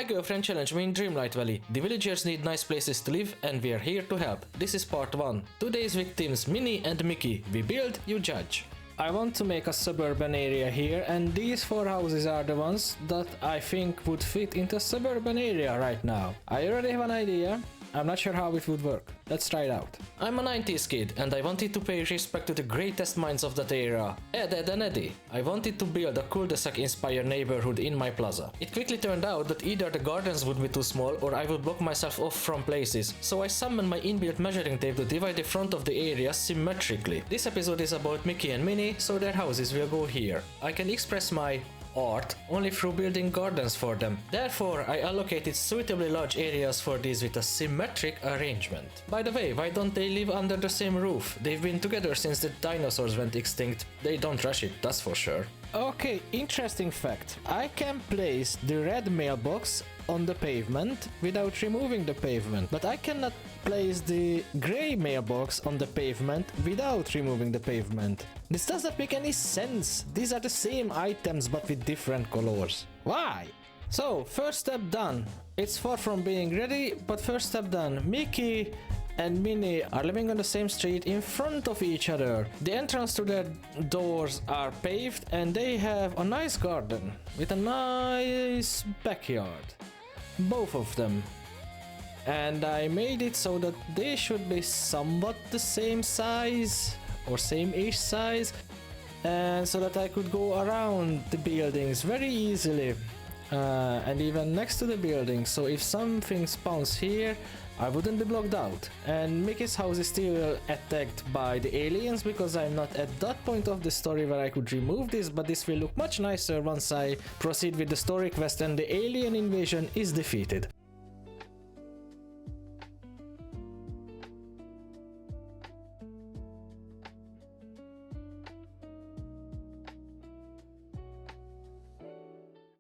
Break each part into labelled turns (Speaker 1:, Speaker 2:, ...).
Speaker 1: My girlfriend challenged me in Dreamlight Valley. The villagers need nice places to live and we are here to help. This is part 1. Today's victims Minnie and Mickey. We build, you judge. I want to make a suburban area here, and these 4 houses are the ones that I think would fit into a suburban area right now. I already have an idea. I'm not sure how it would work. Let's try it out. I'm a 90s kid and I wanted to pay respect to the greatest minds of that era, Ed, and Eddie. I wanted to build a cul-de-sac inspired neighborhood in my plaza. It quickly turned out that either the gardens would be too small or I would block myself off from places, so I summoned my inbuilt measuring tape to divide the front of the area symmetrically. This episode is about Mickey and Minnie, so their houses will go here. I can express my art only through building gardens for them. Therefore, I allocated suitably large areas for these with a symmetric arrangement. By the way, why don't they live under the same roof? They've been together since the dinosaurs went extinct. They don't rush it, that's for sure. Okay, interesting fact. I can place the red mailbox on the pavement without removing the pavement, but I cannot place the gray mailbox on the pavement without removing the pavement. This doesn't make any sense. These are the same items but with different colors. Why? So, first step done. It's far from being ready, but first step done. Mickey and Minnie are living on the same street in front of each other. The entrance to their doors are paved and they have a nice garden with a nice backyard. Both of them. And I made it so that they should be somewhat the same size or same-ish size, and so that I could go around the buildings very easily and even next to the building, so if something spawns here I wouldn't be blocked out. And Mickey's house is still attacked by the aliens because I'm not at that point of the story where I could remove this, but this will look much nicer once I proceed with the story quest and the alien invasion is defeated.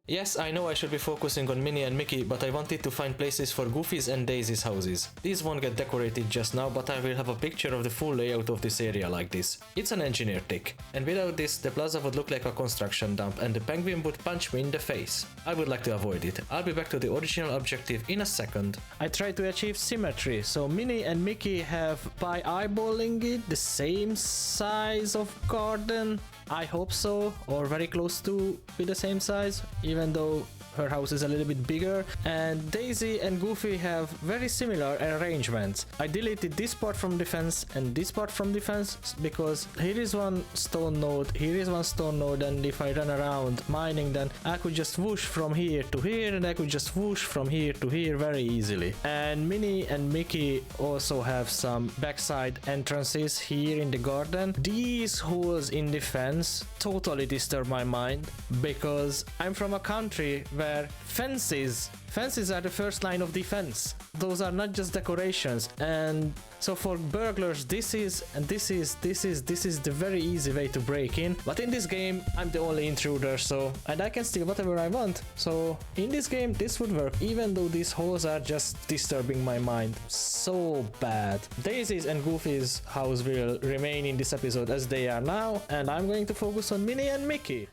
Speaker 1: Yes, I know I should be focusing on Minnie and Mickey, but I wanted to find places for Goofy's and Daisy's houses. These won't get decorated just now, but I will have a picture of the full layout of this area like this. It's an engineer tick. And without this, the plaza would look like a construction dump and the penguin would punch me in the face. I would like to avoid it. I'll be back to the original objective in a second. I tried to achieve symmetry, so Minnie and Mickey have, by eyeballing it, the same size of garden. I hope so, or very close to be the same size, even though her house is a little bit bigger. And Daisy and Goofy have very similar arrangements. I deleted this part from the fence and this part from the fence because here is one stone node, here is one stone node, and if I run around mining then I could just whoosh from here to here and I could just whoosh from here to here very easily. And Minnie and Mickey also have some backside entrances here in the garden. These holes in the fence totally disturb my mind because I'm from a country where fences are the first line of defense. Those are not just decorations, and so for burglars this is the very easy way to break in. But in this game I'm the only intruder, so, and I can steal whatever I want. So in this game this would work, even though these holes are just disturbing my mind so bad. Daisy's and Goofy's house will remain in this episode as they are now, and I'm going to focus on Minnie and Mickey.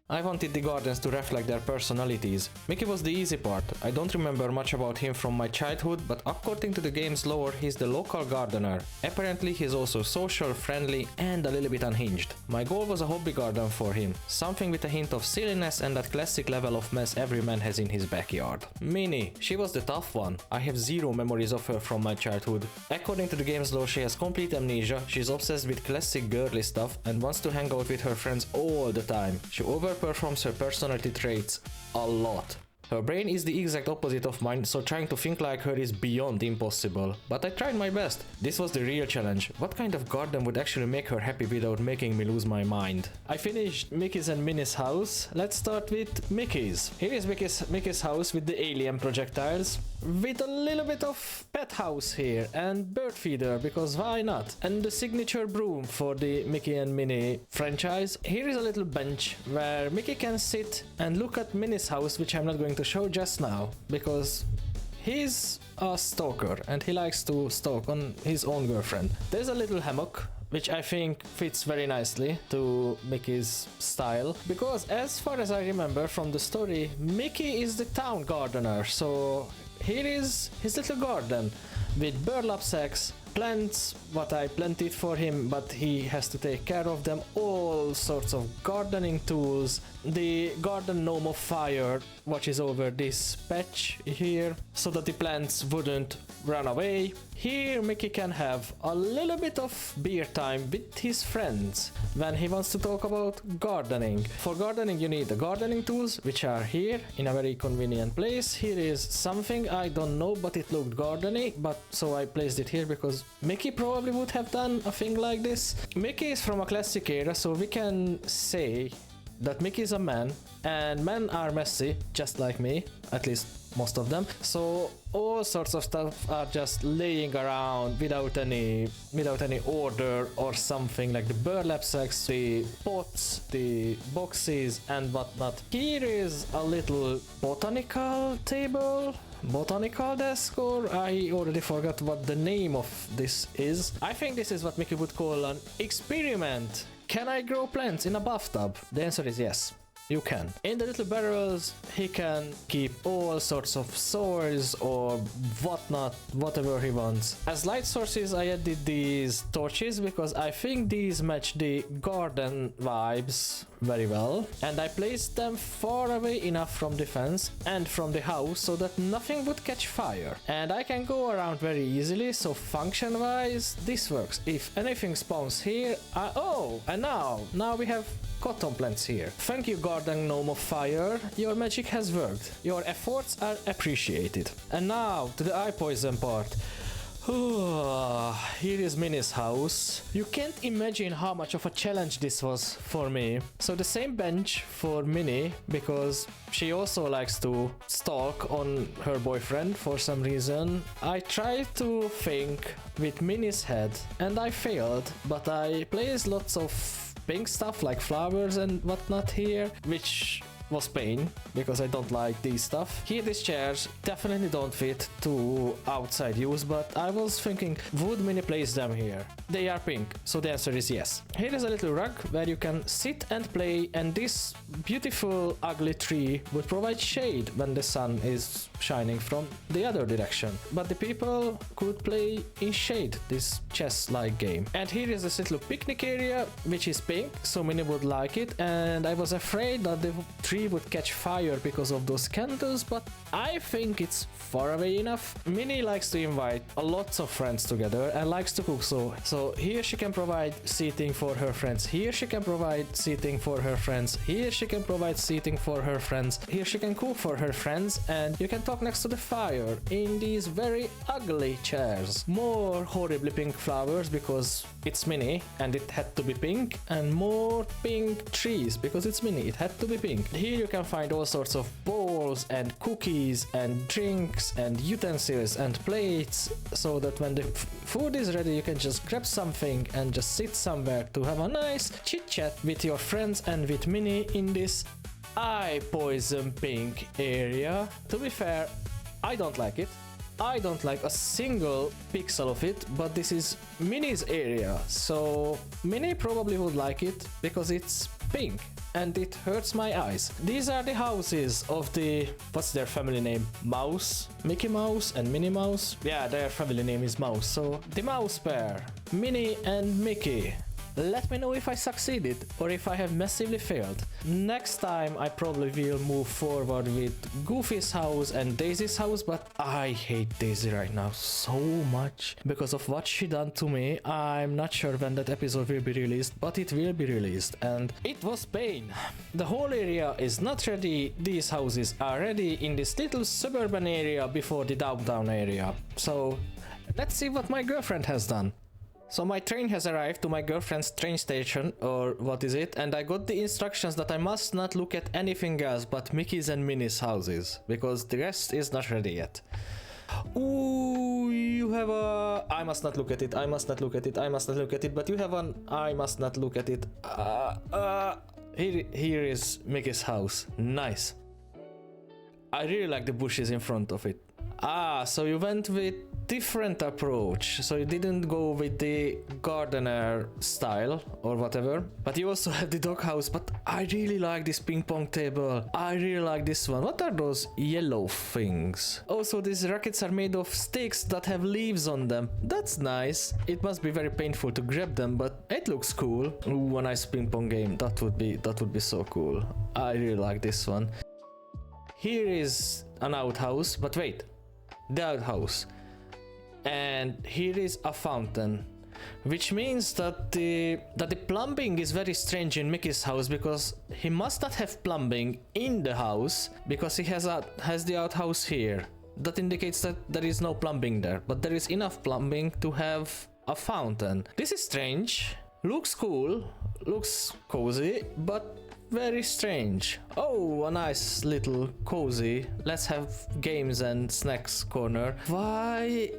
Speaker 1: I wanted the gardens to reflect their personalities. Mickey was the easy part. I don't remember much about him from my childhood, but according to the game's lore, he's the local gardener. Apparently he's also social, friendly, and a little bit unhinged. My goal was a hobby garden for him, something with a hint of silliness and that classic level of mess every man has in his backyard. Minnie, she was the tough one. I have zero memories of her from my childhood. According to the game's lore, she has complete amnesia, she's obsessed with classic girly stuff and wants to hang out with her friends all the time. She overperforms her personality traits a lot. Her brain is the exact opposite of mine, so trying to think like her is beyond impossible. But I tried my best. This was the real challenge. What kind of garden would actually make her happy without making me lose my mind? I finished Mickey's and Minnie's house. Let's start with Mickey's. Here is Mickey's house with the alien projectiles, with a little bit of pet house here and bird feeder, because why not? And the signature broom for the Mickey and Minnie franchise. Here is a little bench where Mickey can sit and look at Minnie's house, which I'm not going to show just now because He's a stalker and he likes to stalk on his own girlfriend. There's a little hammock which I think fits very nicely to Mickey's style, because as far as I remember from the story, Mickey is the town gardener, so here is his little garden with burlap sacks, plants, what I planted for him, but he has to take care of them, all sorts of gardening tools. The garden gnome of fire watches over this patch here so that the plants wouldn't run away. Here Mickey can have a little bit of beer time with his friends when he wants to talk about gardening. For gardening you need the gardening tools, which are here in a very convenient place. Here is something I don't know, but it looked gardening, but so I placed it here because Mickey probably would have done a thing like this. Mickey is from a classic era, so we can say that Mickey is a man, and men are messy, just like me, at least most of them. So all sorts of stuff are just laying around without any order or something, like the burlap sacks, the pots, the boxes and whatnot. Here is a little botanical table, botanical desk, or I already forgot what the name of this is. I think this is what Mickey would call an experiment. Can I grow plants in a bathtub? The answer is yes. You can. In the little barrels, he can keep all sorts of swords or whatnot, whatever he wants. As light sources, I added these torches because I think these match the garden vibes very well. And I placed them far away enough from the fence and from the house so that nothing would catch fire. And I can go around very easily, so function-wise, this works. If anything spawns here, and now we have cotton plants here. Thank you, garden gnome of fire. Your magic has worked. Your efforts are appreciated. And now to the eye poison part. Here is Minnie's house. You can't imagine how much of a challenge this was for me. So the same bench for Minnie, because she also likes to stalk on her boyfriend for some reason. I tried to think with Minnie's head and I failed, but I placed lots of pink stuff like flowers and whatnot here, which was pain because I don't like these stuff. Here these chairs definitely don't fit to outside use, but I was thinking, would Minnie place them here? They are pink, so the answer is yes. Here is a little rug where you can sit and play, and this beautiful ugly tree would provide shade when the sun is shining from the other direction. But the people could play in shade, this chess-like game. And here is this little picnic area, which is pink, so Minnie would like it, and I was afraid that the tree would catch fire because of those candles, but I think it's far away enough. Minnie likes to invite lots of friends together and likes to cook, so here she can provide seating for her friends, here she can provide seating for her friends, here she can provide seating for her friends, here she can cook for her friends, and you can talk next to the fire in these very ugly chairs. More horribly pink flowers because it's Minnie and it had to be pink, and more pink trees because it's Minnie, it had to be pink. Here you can find all sorts of bowls and cookies and drinks and utensils and plates, so that when the food is ready you can just grab something and just sit somewhere to have a nice chit chat with your friends and with Minnie in this eye poison pink area. To be fair, I don't like it. I don't like a single pixel of it, but this is Minnie's area, so Minnie probably would like it because it's pink and it hurts my eyes. These are the houses of the, what's their family name? Mouse? Mickey Mouse and Minnie Mouse? Yeah, their family name is Mouse. So the mouse pair, Minnie and Mickey. Let me know if I succeeded or if I have massively failed. Next time I probably will move forward with Goofy's house and Daisy's house, but I hate Daisy right now so much because of what she done to me. I'm not sure when that episode will be released, but it will be released, and it was pain. The whole area is not ready. These houses are ready in this little suburban area before the downtown area. So let's see what my girlfriend has done. So my train has arrived to my girlfriend's train station, or what is it, and I got the instructions that I must not look at anything else but Mickey's and Minnie's houses, because the rest is not ready yet. Ooh, you have a... I must not look at it, I must not look at it, I must not look at it, but you have an... I must not look at it. Here is Mickey's house. Nice. I really like the bushes in front of it. Ah, so you went with different approach. So you didn't go with the gardener style or whatever. But you also have the doghouse. But I really like this ping pong table. I really like this one. What are those yellow things? Also, these rackets are made of sticks that have leaves on them. That's nice. It must be very painful to grab them, but it looks cool. Ooh, a nice ping pong game. That would be so cool. I really like this one. Here is an outhouse, but wait. The outhouse. And here is a fountain, which means that the plumbing is very strange in Mickey's house, because he must not have plumbing in the house because he has the outhouse here. That indicates that there is no plumbing there, but there is enough plumbing to have a fountain. This is strange. Looks cool, looks cozy, but very strange. Oh, a nice little cozy let's have games and snacks corner. Why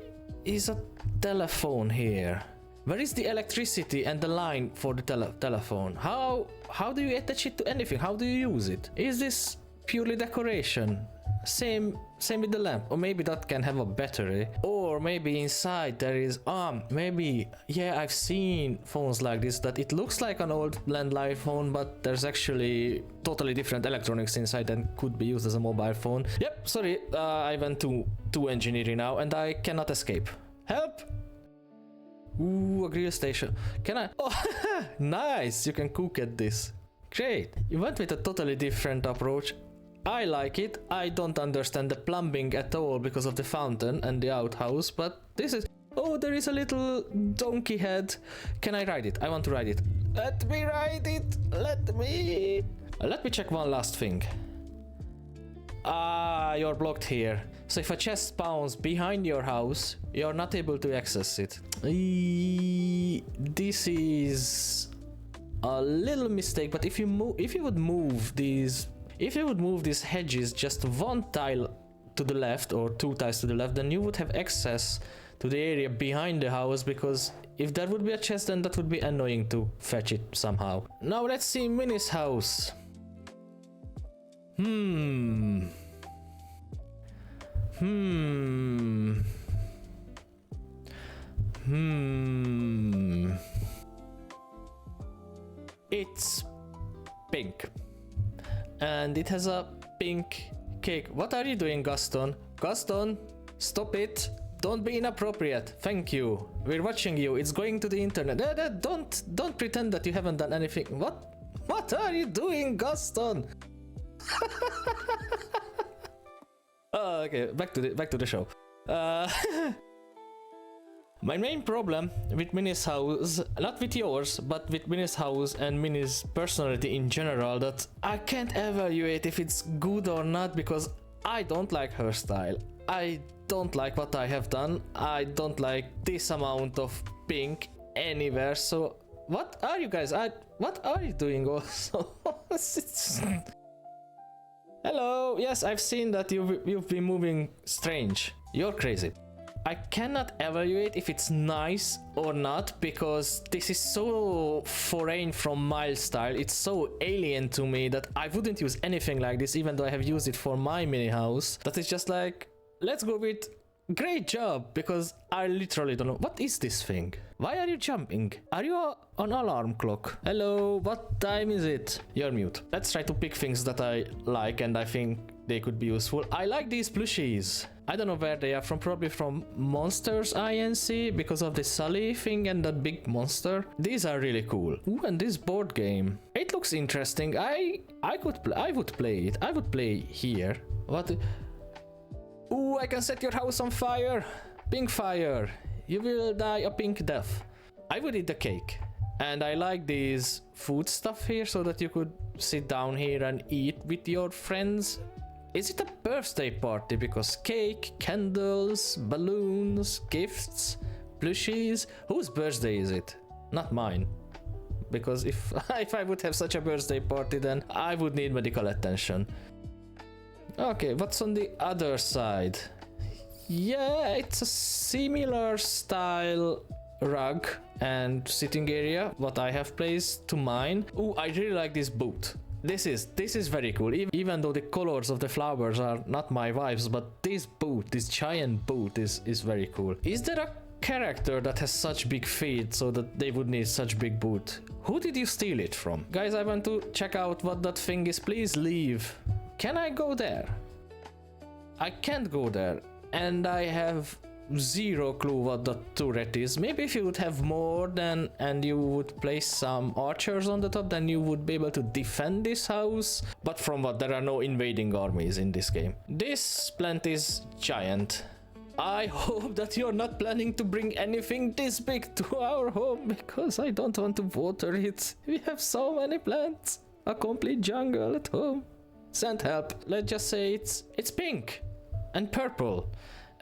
Speaker 1: is a telephone here? Where is the electricity and the line for the telephone? How do you attach it to anything? How do you use it? Is this purely decoration? Same with the lamp, or maybe that can have a battery, or maybe inside there is maybe, yeah, I've seen phones like this that it looks like an old landline phone, but there's actually totally different electronics inside and could be used as a mobile phone. Yep, sorry, I went to engineering now and I cannot escape. Help! Ooh, a grill station. Can I? Oh, nice! You can cook at this. Great! You went with a totally different approach. I like it. I don't understand the plumbing at all because of the fountain and the outhouse, but this is... Oh, there is a little donkey head. Can I ride it? I want to ride it. Let me ride it! Let me check one last thing. Ah, you're blocked here. So if a chest spawns behind your house, you're not able to access it. This is a little mistake, but if you would move these hedges just one tile to the left or two tiles to the left, then you would have access to the area behind the house, because if there would be a chest, then that would be annoying to fetch it somehow. Now let's see Minnie's house. It's pink. And it has a pink cake. What are you doing, Gaston? Gaston, stop it. Don't be inappropriate. Thank you. We're watching you. It's going to the internet. Don't pretend that you haven't done anything. What are you doing, Gaston? Oh, okay, back to the show. My main problem with Minnie's house, not with yours, but with Minnie's house and Minnie's personality in general, that I can't evaluate if it's good or not, because I don't like her style. I don't like what I have done. I don't like this amount of pink anywhere. So what are you guys? What are you doing also? Hello. Yes, I've seen that you've been moving strange. You're crazy. I cannot evaluate if it's nice or not, because this is so foreign from my style. It's so alien to me that I wouldn't use anything like this, even though I have used it for my mini house. That is just like, let's go with great job, because I literally don't know. What is this thing? Why are you jumping? Are you an alarm clock? Hello, what time is it? You're mute. Let's try to pick things that I like and I think they could be useful. I like these plushies. I don't know where they are from, probably from Monsters Inc. because of the Sully thing and that big monster. These are really cool. Ooh, and this board game. It looks interesting. I would play it. I would play here. What? Ooh, I can set your house on fire. Pink fire. You will die a pink death. I would eat the cake. And I like these food stuff here so that you could sit down here and eat with your friends. Is it a birthday party? Because cake, candles, balloons, gifts, plushies. Whose birthday is it? Not mine. Because if I would have such a birthday party, then I would need medical attention. Okay, what's on the other side? Yeah, it's a similar style rug and sitting area, what I have placed to mine. Ooh, I really like this boot. This is very cool. Even though the colors of the flowers are not my vibes, but this boot, this giant boot is very cool. Is there a character that has such big feet so that they would need such big boot? Who did you steal it from? Guys, I want to check out what that thing is. Please leave. Can I go there? I can't go there. And I have zero clue what the turret is. Maybe if you would have more then and you would place some archers on the top, then you would be able to defend this house. But from what, there are no invading armies in this game. This plant is giant. I hope that you're not planning to bring anything this big to our home, because I don't want to water it. We have so many plants. A complete jungle at home. Send help. Let's just say it's pink and purple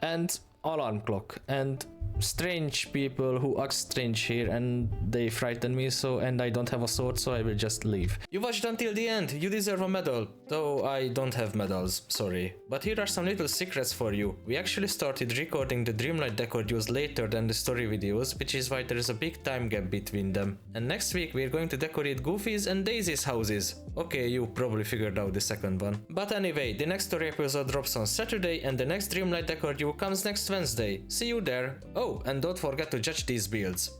Speaker 1: and alarm clock and strange people who act strange here, and they frighten me, so, and I don't have a sword, so I will just leave. You watched until the end. You deserve a medal. Though I don't have medals, sorry. But here are some little secrets for you. We actually started recording the Dreamlight Decor Duels later than the story videos, which is why there is a big time gap between them. And next week we're going to decorate Goofy's and Daisy's houses. Okay, you probably figured out the second one. But anyway, the next story episode drops on Saturday and the next Dreamlight Decor Duel comes next Wednesday. See you there. Oh, and don't forget to judge these builds.